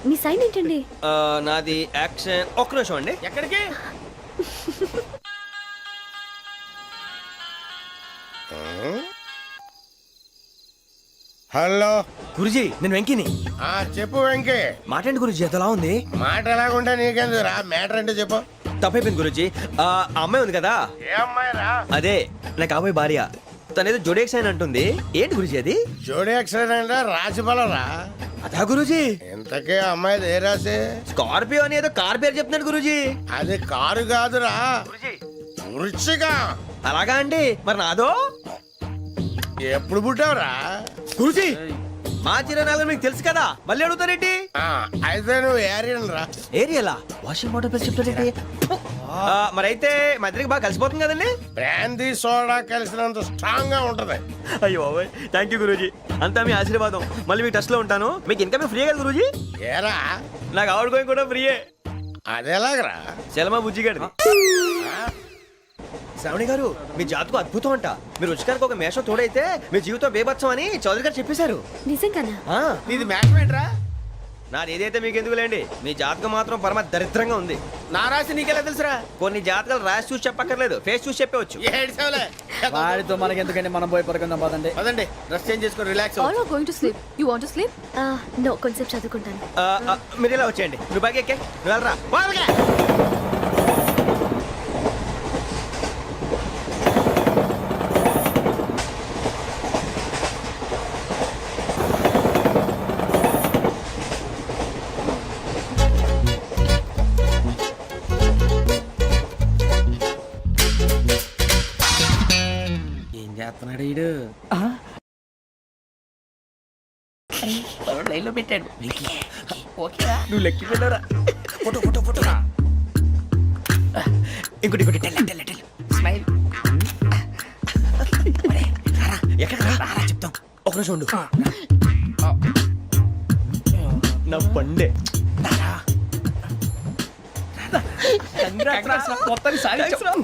మీ సైన్ ఏంటండి? నాది యాక్షన్. ఒక్క నిమిషం అండి. ఎక్కడికి? హలో గురుజీ, నేను వెంకిని. చెప్పు వెంకీ. మాట్లాడండి గురుజీ, ఎంతలా ఉంది? మాట ఎలాగుంటా నీకెందుకు రా, మ్యాటర్ అంటే చెప్పు. తప్పైపోయింది గురుజీ. ఆ అమ్మాయి ఉంది కదా, ఏ అమ్మాయి రా? అదే నా కాబోయే భార్య, తనేదో జోడేక్స్ అని అంటుంది. ఏంటి గురుజీ అది? జోడి యాక్సిడెంట్ రాసి రా. అదా గురుజీ? ఇంతకే అమ్మాయి ఏ రాసి? స్కార్పియో అని ఏదో కార్ పేరు చెప్తున్నాడు గురుజీ. అది కారు కాదురా, వృచ్చిక. అలాగా అండి, మరి నాదో? ఎప్పుడు పుట్టావురా? గురుజీ మా చిరనాలు మీకు తెలుసు కదా, మళ్ళీ అడుగుతారేంటి? అయితే నువ్వు ఏరియన్ రా. ఏరియలా? వాషింగ్ వాటర్ పేరు చెప్తారేంటి? మరైతే మా ఇద్దరికి బాగా కలిసిపోతుంది కదండి. బ్రాందీ సోడా కలిసినంత స్ట్రాంగ్ గా ఉంటది. అయ్యో థ్యాంక్ యూ గురూజీ, అంతా మీ ఆశీర్వాదం. మళ్ళీ మీకు టచ్ లో ఉంటాను. మీకు ఇన్కమ్ ఫ్రీ కదా గురూజీ? ఏరా, నాకు ఆవిడ గోయింగ్ కూడా ఫ్రీయే. అదెలాగరా? చలమా బుజ్జి గారిది. శ్రావణి గారు, మీ జాతకు అద్భుతం అంట. మీరు రుచికారికి ఒక మేషం తోడైతే మీ జీవితం బేబత్సం అని చౌదరి గారు చెప్పేశారు. నిజంగానా? నీది మ్యాటర్ ఏంట్రా? నాది ఏదైతే మీకు ఎందుకు లేండి, మీ జాతకం మాత్రం పరమ దరిద్రంగా ఉంది. నా రాసి నీకెలా తెలుసురా? కొన్ని జాతకాలు రాసి చూసి చెప్పక్కర్లేదు, ఫేస్ చూసి చెప్పవచ్చు. ఏడ్చావులే. వాడితో మనకి ఎందుకండి, మనం పోయి పడుకుందాం పదండి. పదండి, డ్రెస్ చేంజ్ చేసుకొని relax All are going to sleep. You want to sleep? No, కొంచెం చదువుకుంటాను. మీరు ఇలా వచ్చేయండి. నువ్వు బాగా ఎక్కే, నువ్వు వెళ్ళరా. బాగా చేస్తున్నాడు ఈడు. లైన్ లో పెట్టాడు. నువ్వు లెక్కి వెళ్ళరా. Photo photo photo. ఇంకోటి ఇంకోటి టెల్ స్మైల్. ఎక్కడ రారా చెప్తాం. ఒక నిమిషం ఉండు. నా పండే మొత్తాన్ని సాధించాం.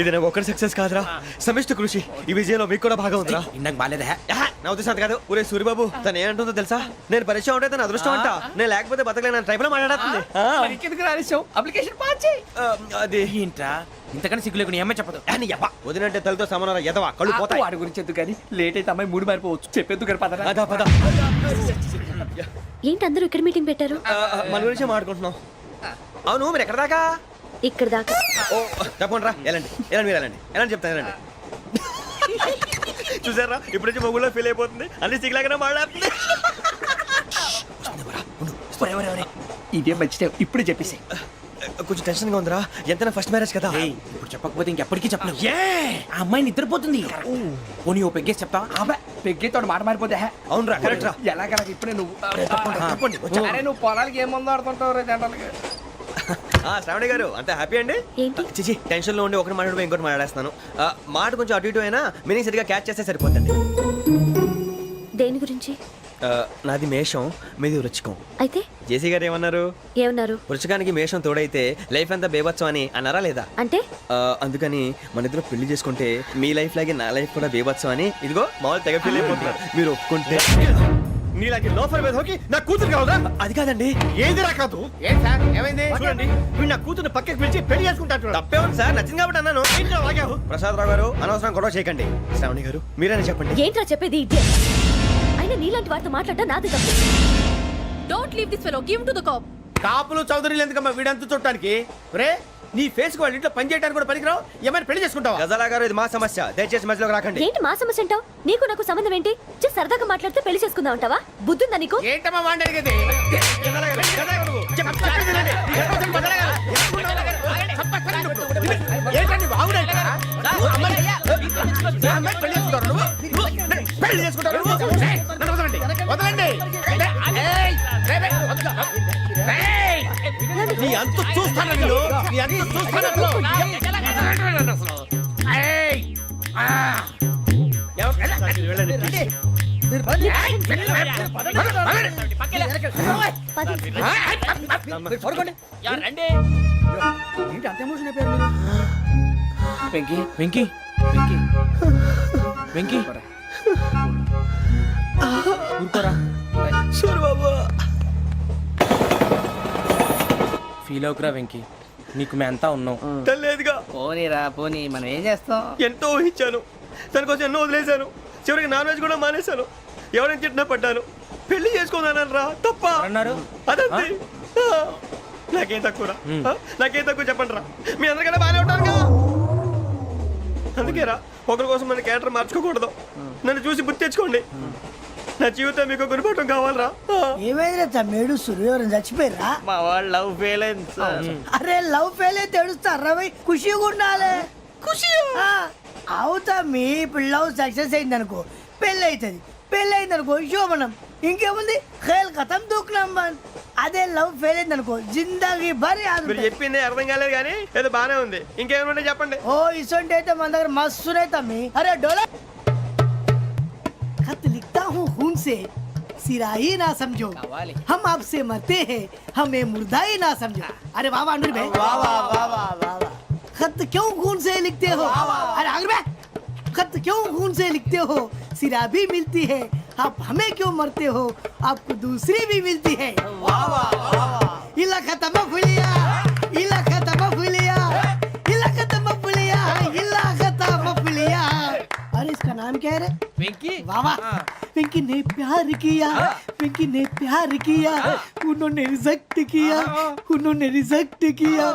ఇది నాకు ఒక్కరి సక్సెస్ కాదురా, సమిష్టి కృషి. ఈ విజయంలో మీకు కూడా భాగం ఉందిరా. ఇందాక బాగాలేదా? నా ఉద్దేశం అంత కాదు. ఊరే సూరిబాబు తను ఏమంటుందో తెలుసా? నేను పరిచయం ఉంటే తన అదృష్టం అంట, నేను లేకపోతే బతకలేను ట్రైబ్ లో మాట్లాడుతుంది. ఎందుకు రాలేసావు? అప్లికేషన్ పాస్ చేయి. అది ఏంట్రా ఇంతకన్నా సిగ్గు లేకుండా ఏమై చెప్పదు. వదినంటే తలతో సమానం ఎదవా, కళ్ళు పోతాయి. వాడి గురించి ఎందుకు కానీ లేట్ అయితే అమ్మాయి మూడు మారిపోవచ్చు. చెప్పేందుకు గారు పద. అదా పద. ఏంటి అందరూ ఇక్కడ మీటింగ్ పెట్టారు? మన గురించి మాట్లాడుకుంటున్నాం. అవును మీరు ఎక్కడ దాకా? ఇక్కడ దాకా. ఓ తప్పకుండా రా, వెళ్ళండి వెళ్ళండి, మీరు వెళ్ళండి వెళ్ళండి చెప్తాను, వెళ్ళండి. చూసారా ఇప్పుడు నుంచి మొగుల్లో ఫీల్ అయిపోతుంది, అన్ని సిగ్లాగానే మాట్లాడుతుంది. ఇదే మంచి టైం, ఇప్పుడే చెప్పేసి. కొంచెం టెన్షన్ గా ఉందిరా, ఎంతైనా ఫస్ట్ మ్యారేజ్ కదా. ఇప్పుడు చెప్పకపోతే ఇంకెప్పటికీ చెప్పలేవు. ఆ అమ్మాయి నిద్రపోతుంది. పోనీ ఓ పెగ్గేసి చెప్తావా? అబ్బా పెగ్గేతో మాట మారిపోతే. అవునురా, కరెక్ట్ రా. ఎలాగలా ఇప్పుడే నువ్వు అరే నువ్వు పొలాలకి ఏముందో ఆడుతుంటావు రే జనరల్గా. శ్రావణి గారు అంత హ్యాపీ అండి? ఏంటి? చిచి టెన్షన్ లో ఉండి ఒకటి మాట్లాడిపోయి ఇంకోటి మాట్లాడేస్తున్నాను. మాట కొంచెం అటు ఇటు అయినా మీనింగ్ సరిగా క్యాచ్ చేస్తే సరిపోతుంది. దేని గురించి? నాది మేషం, మీది వృచ్చికం. అయితే జేసీ గారు ఏమన్నారు? ఏమన్నారు? వృచ్చికానికి మేషం తోడైతే లైఫ్ అంతా బేబత్సం అని అన్నారా లేదా? అంటే అందుకని మన ఇద్దరు పెళ్లి చేసుకుంటే మీ లైఫ్ లాగే నా లైఫ్ కూడా బేబత్సం అని ఇదిగో మామూలు తెగ పెళ్లి అయిపోతున్నారు. మీరు ఒప్పుకుంటే నీలాంటి లోఫర్ మీద హోకి నా కూతురు కావదా? అది కాదండి. ఏది రాకాదు? ఏం సార్ ఏమైంది? చూడండి వీడు నా కూతురు పక్కకి పిలిచి పెళ్లి చేసుకుంటాడు. తప్పే ఉంది సార్, నచ్చింది కాబట్టి అన్నాను. ప్రసాద్ రావు గారు అనవసరం గొడవ చేయకండి. శ్రావణి గారు మీరైనా చెప్పండి. ఏంట్రా చెప్పేది? ఇదే అయినా నీలాంటి వారితో మాట్లాడటం నాది తప్పు. Don't leave this fellow. Give him to the cop. కాపులు చౌదరులు ఎందుకమ్మా వీడంతా చూడటానికి? రే నీ ఫేస్ కు వాళ్ళ ఇంట్లో పని చేయడానికి కూడా పనికిరావు, ఏమైనా పెళ్లి చేసుకుంటావా? గజాలా గారు ఇది మా సమస్య, దయచేసి మధ్యలోకి రాకండి. ఏంటి మా సమస్య అంటావు? నీకు నాకు సంబంధం ఏంటి? సరదాగా మాట్లాడితే పెళ్లి చేసుకుందాం అంటావా? బుద్ధుందా నీకు? ఏంటమ్మా వాడిని అడిగేది? ఏంటండి బాగుండేట? పెళ్లి చేసుకుంటారు నువ్వు? నన్ను వదలండి, వదలండి. నీ అంత చూస్తాను నేను, నీ అంత చూస్తాను అసలు. ఏంటి అంత ఎమోషన్ అయిపోయారు మీరు? వెంకీ వెంకీ వెంకీ వెంకీ ఊరుకోరా. సూరిబాబు ఫీల్ అవుకురా వెంకీ, నీకు మేమంతా ఉన్నాం. తెలియదుగా. పోనీరా పోనీ, మనం ఏం చేస్తాం? ఎంతో ఊహించాను, తన కోసం ఎన్నో వదిలేశాను, చివరికి నాన్ వెజ్ కూడా మానేశాను. ఎవరైనా తిట్టినా పడ్డాను, పెళ్లి చేసుకున్నాను రా. తప్ప అన్నారు? అదంతే. నాకేం తక్కువ రా, నాకేం తక్కువ చెప్పండి రా. మీ అందరికన్నా బాగానే ఉంటారుగా. అందుకే రా, ఒకరి కోసం మన క్యారెక్టర్ మార్చుకోకూడదు. నన్ను చూసి గుర్తు తెచ్చుకోండి. నా జీవితం మీకు గురిపటం కావాలరా. ఏమైందిరా తమ్మేడు? సూర్యవరం చచ్చిపోయిరా? మా వాళ్ళు లవ్ ఫెయిల్ అయింది సార్. అరే లవ్ ఫెయిల్ అయితే ఏడుస్తారా? ఖుషిగా ఉండాలి. ఖుషి అవుతా. మీ ఇప్పుడు లవ్ సక్సెస్ అయింది అనుకో, పెళ్ళి అవుతుంది. పెళ్ళి అయింది అనుకో శోభనం. ఇంకేముంది, ఖేల్ కథం దూకునాం బన్. అదే లవ్ ఫెయిల్ అయింది అనుకో జిందాగీ భారీ. మీరు చెప్పింది అర్థం కాలేదు కానీ ఏదో బానే ఉంది. ఇంకేమైనా చెప్పండి. ఓ ఇసొంటి అయితే మన దగ్గర మస్తు తమ్మి. అరే డోలా खत लिखता हूँ खून से, सिरा ही ना समझो, हम आपसे मरते हैं, हमें मुर्दा ही ना समझो. अरे वाह वाह अनुर भाई, वाह वाह वाह वाह वाह. खत क्यों खून से लिखते हो? अरे अनुर भाई, खत क्यों खून से लिखते हो? सिरा भी मिलती है, आप हमें क्यों मरते हो? आपको दूसरी भी मिलती है. वाह वाह वाह. इला खत्म फुलिया, इला खत्म फुलिया, इला खत्म फुलिया, इला खत्म फुलिया. अरे इसका नाम क्या है रे? వెంకీ वाह वाह. पिंकी ने प्यार किया, पिंकी ने प्यार किया, उन्होंने रिजेक्ट किया, उन्होंने रिजेक्ट किया,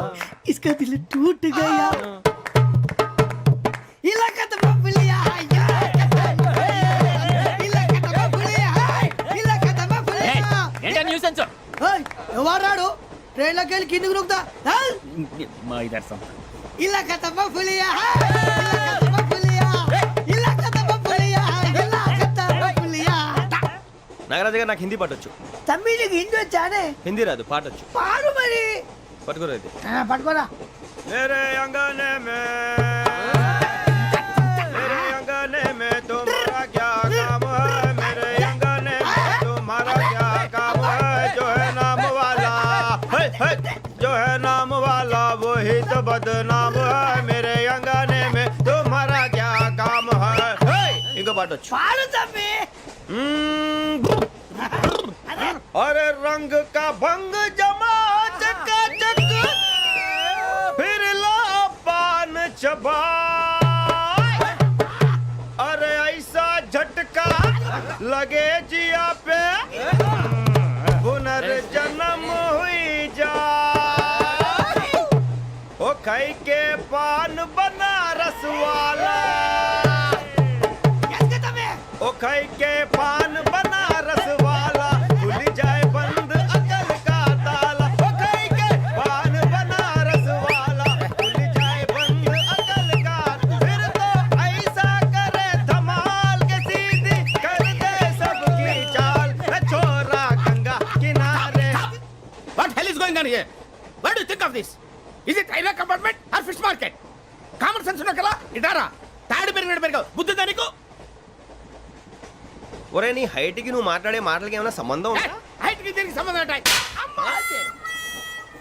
इसका दिल टूट गया. इलाका तो बबलिया, इलाका तो बबलिया, इलाका तो बबलिया. ఏంటా న్యూసెన్స్? ओए ఎవరు రాడు? ట్రైన్ లోకి వెళ్ళి కిందికి నొక్కుతా. మా ఇదర్సం ఇలాకా तो बबलिया, इलाका तो बबलिया, इलाका तो बबलिया, इलाका तो बबलिया. నాగరాజు గారు నాకు హిందీ పాటొచ్చు. తమ్మి నీకు హిందీ వచ్చానే? హిందీ రాదు, పాటొచ్చు. పాడు మరి. పట్టుకోరు అయితే. పట్టుకోరా. मेरे अंगने में मेरे अंगने में तुम्हारा क्या काम है? मेरे अंगने में तुम्हारा क्या काम है? जो है नाम वाला जो है नाम वाला वही तो बदनाम है. मेरे अंगने పాడొచ్చు. పాడు తమ్మి. अरे रंग का भंग जमा चकाचक फिर ला पान चबा अरे ऐसा झटका लगे जिया पे पुनर्जन्म हुई जा ओ खाई के पान बनारस वाला ओ खाई के पान बनारस वाला खुल जाए बंद अकल का ताला ओ खाई के पान बनारस वाला खुल जाए बंद अकल का फिर तो ऐसा करे धमाल के सीधी कर दे सबकी चाल छोरा गंगा किनारे. What hell is going on here? What do you think of this? Is it railway compartment or fish market? Common sense ఉన్న కదా ఇటారా తాడు పెరిగినట్టు పెరిగావు బుద్ధి దానికి ఒరే నీ హైట్ కి నువ్వు మాట్లాడే మాటలకి ఏమైనా సంబంధం ఉందా? హైట్ కి దీనికి సంబంధం ఉంటాయి అమ్మా అయితే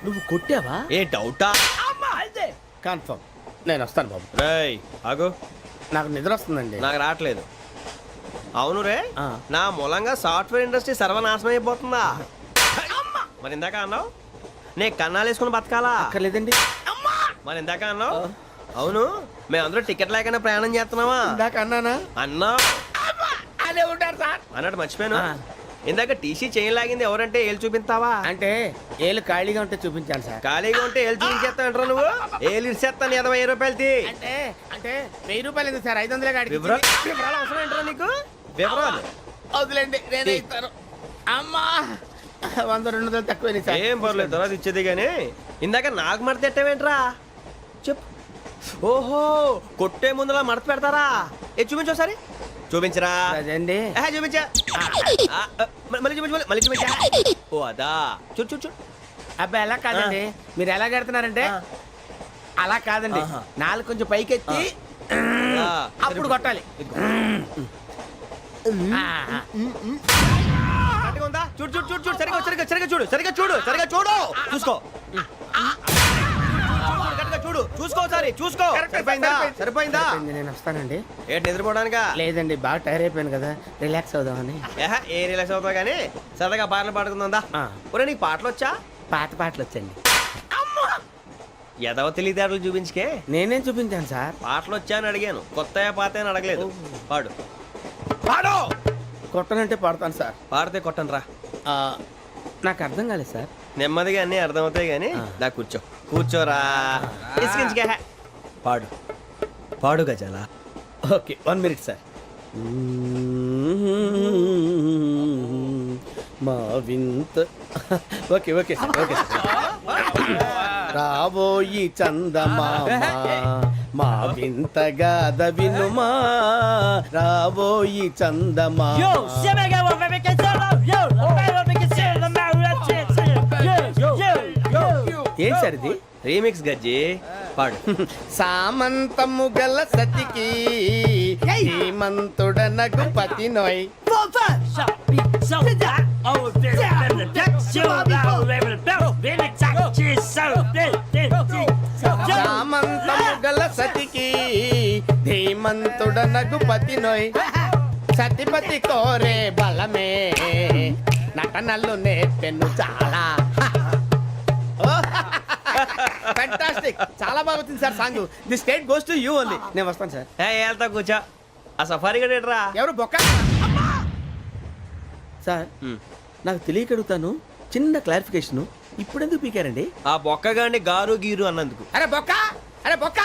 నువ్వు కొట్టావా? ఏ డౌటా? అమ్మా అయితే కన్ఫర్మ్ నేను వస్తాను బాబు. రేయ్ ఆగు, నాకు నిద్ర వస్తుందండి. నాకు రావట్లేదు. అవును రే, నా మూలంగా సాఫ్ట్వేర్ ఇండస్ట్రీ సర్వనాశనం అయిపోతుందా? మరి ఇందాక అన్నావు నే కన్నాలు వేసుకుని బతకాలా? అక్కర్లేదండి. మరి ఇందాక అన్నావు అవును మేమందరూ టికెట్ లేకుండా ప్రయాణం చేస్తున్నావా? ఇందాక అన్నానా? అన్నావు అదే ఉంటారు సార్ అన్నట్టు మర్చిపోయాను. ఇందాక టీసీ చేయి లాగింది ఎవరంటే ఏళ్ళు చూపిస్తావా? అంటే ఏళ్ళు ఖాళీగా ఉంటే చూపించాను సార్. ఖాళీగా ఉంటే ఏళ్ళు చూపించేస్తానంటారా నువ్వు? ఏళ్ళు ఇచ్చేస్తాను 20 రూపాయలు తీ. అంటే అంటే 1000 రూపాయలు ఎందుకు సార్? 500 గాడికి వివరాలు అవసరం ఏంటరా నీకు? వివరాలు వదిలేండి నేనే ఇస్తాను. అమ్మా 100-200 తక్కువ సార్. ఏం పర్లేదు తర్వాత ఇచ్చేది కానీ ఇందాక నాకు మడత ఎట్టవేంట్రా చెప్పు. ఓహో కొట్టే ముందులా మడత పెడతారా? ఏ చూపించు ఒకసారి చూపించరా. అదండి చూపించా మళ్ళీ చూపించు మళ్ళీ చూపించా. ఓ అదా చూడు చూడు చూడు. అబ్బాయి ఎలా కాదండి మీరు ఎలా కడుతున్నారంటే అలా కాదండి. నాలుగు కొంచెం పైకెత్తి అప్పుడు కొట్టాలి. కరెక్ట్గా ఉందా? చూడు చూడు చూడు చూడు సరిగా సరిగా సరిగా చూడు సరిగా చూడు సరిగా చూడు చూసుకో కరెక్ట్గా చూడు చూసుకో ఒకసారి చూసుకో. సరిపోయిందా? సరిపోయిందా? నేను వస్తానండి. ఏంటి నిద్రపోవడానికా? లేదండి బాగా టైర్ అయిపోయాను కదా రిలాక్స్ అవుదామని. ఏ రిలాక్స్ అవుతావు కానీ సరదాగా పాటలు పాడుకుందా? ఒరే నీకు పాటలు వచ్చా? పాత పాటలు వచ్చండి. ఎదవ తెలివితేటలు చూపించుకే. నేనేం చూపించాను సార్? పాటలు వచ్చా అని అడిగాను, కొత్త పాత అని అడగలేదు. పాడు పాడు. కొట్టనంటే పాడతాను సార్. పాడితే కొట్టను రా. నాకు అర్థం కాలేదు సార్. నెమ్మదిగా అన్నీ అర్థమవుతాయి కానీ నా కూర్చో కూర్చోరా. ఇసుకించుకే. పాడు పాడు గజాల. Okay 1 minute sir. మా వింత okay okay sir okay sir. రాబోయి చందమామ మా వింత గాథ వినుమా రాబోయి చందమామ. ఏం సార్ ఇది? రీమిక్స్ గజ్జి పాడు. సామంతము గల సతికి శ్రీమంతుడనగు పతి నోయ్. సామంతము గల సతికి ధీమంతుడనగు పతి నోయ్. సతిపతి కోరే బలమే నటనలు నేర్పెను చాలా. ఫ్యాంటాస్టిక్ చాలా బాగా వచ్చింది sir song. The state goes to you only. నేను వస్తాను సార్. వెళ్తా కూర్చో. ఆ సఫారీ గడేట్రా ఎవరు బొక్క సార్? నాకు తెలియక అడుగుతాను, చిన్న క్లారిఫికేషన్. ఇప్పుడు ఎందుకు పీకారండి? ఆ బొక్కగాడిని గారు గీరు అన్నందుకు. అరే బొక్క అరే బొక్క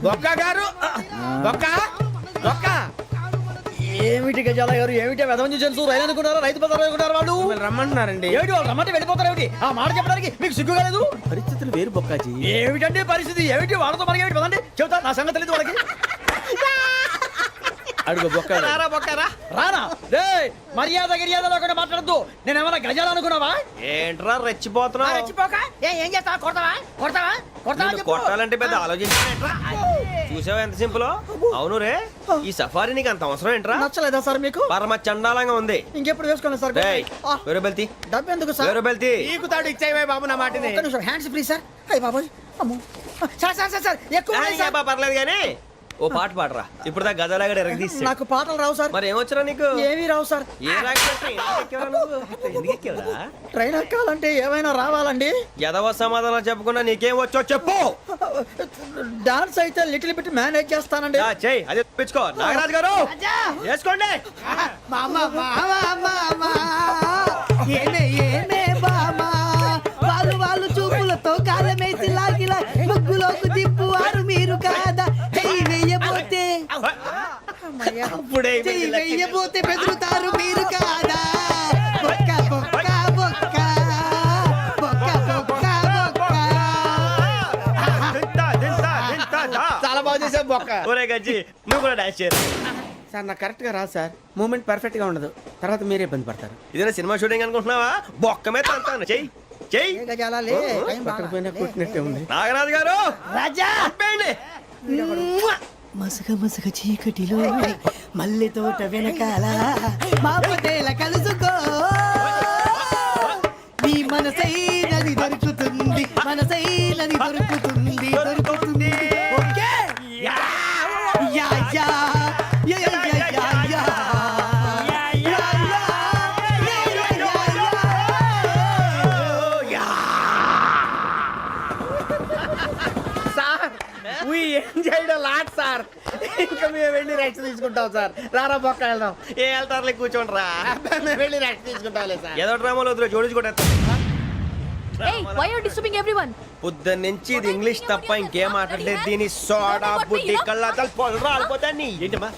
బొక్క గారు బొక్క బొక్క. ఏమిటి గజాల గారు? ఏమిటి వెదవం చూసాను రైలు అనుకున్నారా? రైతు బజార్ అనుకున్నారు వాళ్ళు? రమ్మంటున్నారండి. ఏమిటి వాళ్ళు రమ్మంటే వెళ్ళిపోతారు? ఏమిటి ఆ మాట చెప్పడానికి మీకు సిగ్గు కాలేదు? పరిస్థితులు వేరు బొక్కాజీ. ఏమిటండి పరిస్థితి? ఏమిటి వాళ్ళతో మనకి ఏమిటి పదండి చెబుతా. నా సంగతి తెలియదు వాళ్ళకి. అడుగు బొక్క రారా బొక్కరా. రానా రే మర్యాద గిర్యాద లేకుండా మాట్లాడద్దు. నేను ఏమైనా గజాలు అనుకున్నావా? ఏంట్రా రెచ్చిపోతున్నావు? ఏం చేస్తా? కొడతావా కొడతావా కొడతావా? నిన్ను కొట్టాలంటే పెద్ద ఆలోచించానేంట్రా? చూసావా ఎంత సింపుల్? అవును రే ఈ సఫారీ నీకు అంత అవసరం ఏంట్రా? నచ్చలేదా సార్ మీకు? పరమ చండాలంగా ఉంది. ఇంకెప్పుడు వేసుకోండి సార్. వేరే బెల్తి డబ్బు ఎందుకు సార్? వేరే బెల్తి నీకు తాడు ఇచ్చేవే బాబు నా మాటని. Hands free sir. అయ్యి బాబోయ్ అమ్మో. సార్ సార్ సార్ సార్ ఎక్కువ ఉన్నాయి సార్. పర్లేదు కానీ ఓ పాట పాడరా ఇప్పుడు దా గదలాగా ఎరగదీసి నాకు పాటలు రావు సార్. మరి ఏమొచ్చరా నీకు ఏమీ రావు సార్. ఏ రాకపోతే ఎందుకు ఎక్కేవరా? ట్రైన్ ఎక్కాలంటే ఏమైనా రావాలండి. ఎదవ సమాధానం చెప్పకుండా నీకేం వచ్చో చెప్పు. డాన్స్ అయితే లిటిల్ బిట్ మేనేజ్ చేస్తానండి. చెయ్యి అదే తెప్పించుకో. నాగరాజు గారు వేసుకోండి. మామా మామా మామా ఏమే ఏమే బామా వాళ్ళు చూపులతో కాలమేసి లాగిలా ముగ్గులోకి తిప్పువారు మీరు కాదా చెయ్యి వెయ్యబోతే అప్పుడే చెయ్యి వెయ్యబోతే బెదురుతారు మీరు కాదా బొక్క బొక్క బొక్క బొక్క బొక్క బొక్క. చాలా బాగా చేసావు బొక్క. ఒరే గజ్జి నువ్వు కూడా డాన్స్ చేయరు. సార్ నాకు కరెక్ట్ గా రాదు సార్. మూమెంట్ పర్ఫెక్ట్ గా ఉండదు, తర్వాత మీరే ఇబ్బంది పడతారు. ఇదేనా సినిమా షూటింగ్ అనుకుంటున్నావా? బొక్క మీద అంటాను. చెయ్యి చెయ్యి. పక్కన పోయినా కొట్టినట్టే ఉంది. నాగరాజు గారు రాజా ఆపేయండి. మసగ మసగ చీకటిలో మల్లె తోట వెనకాల మా పటేల కలుసుకో నీ మనసైనది దొరుకుతుంది మనసైనది దొరుకుతుంది దొరుకుతుంది okay yeah yeah yeah yeah yeah yeah yeah sir we enjoyed a lot sir. ఇంకా మేము వెళ్ళి రెస్ట్ తీసుకుంటాం సార్. రారా బొక్క వెళ్దాం. ఏ వెళ్తారులే కూర్చోండి రా. మేము వెళ్ళి రెస్ట్ తీసుకుంటాంలే సార్. ఏదో డ్రామాలో వద్దు జోడించుకుంటా. Hey, why are you disturbing everyone? పొద్దున్న నుంచి ఇది ఇంగ్లీష్ తప్ప ఇంకేం మాట్లాడలేదు. దీని సోడా బుద్ధి కళ్ళ తల పొలరా అయిపోతాన్ని ఏంటమ్మా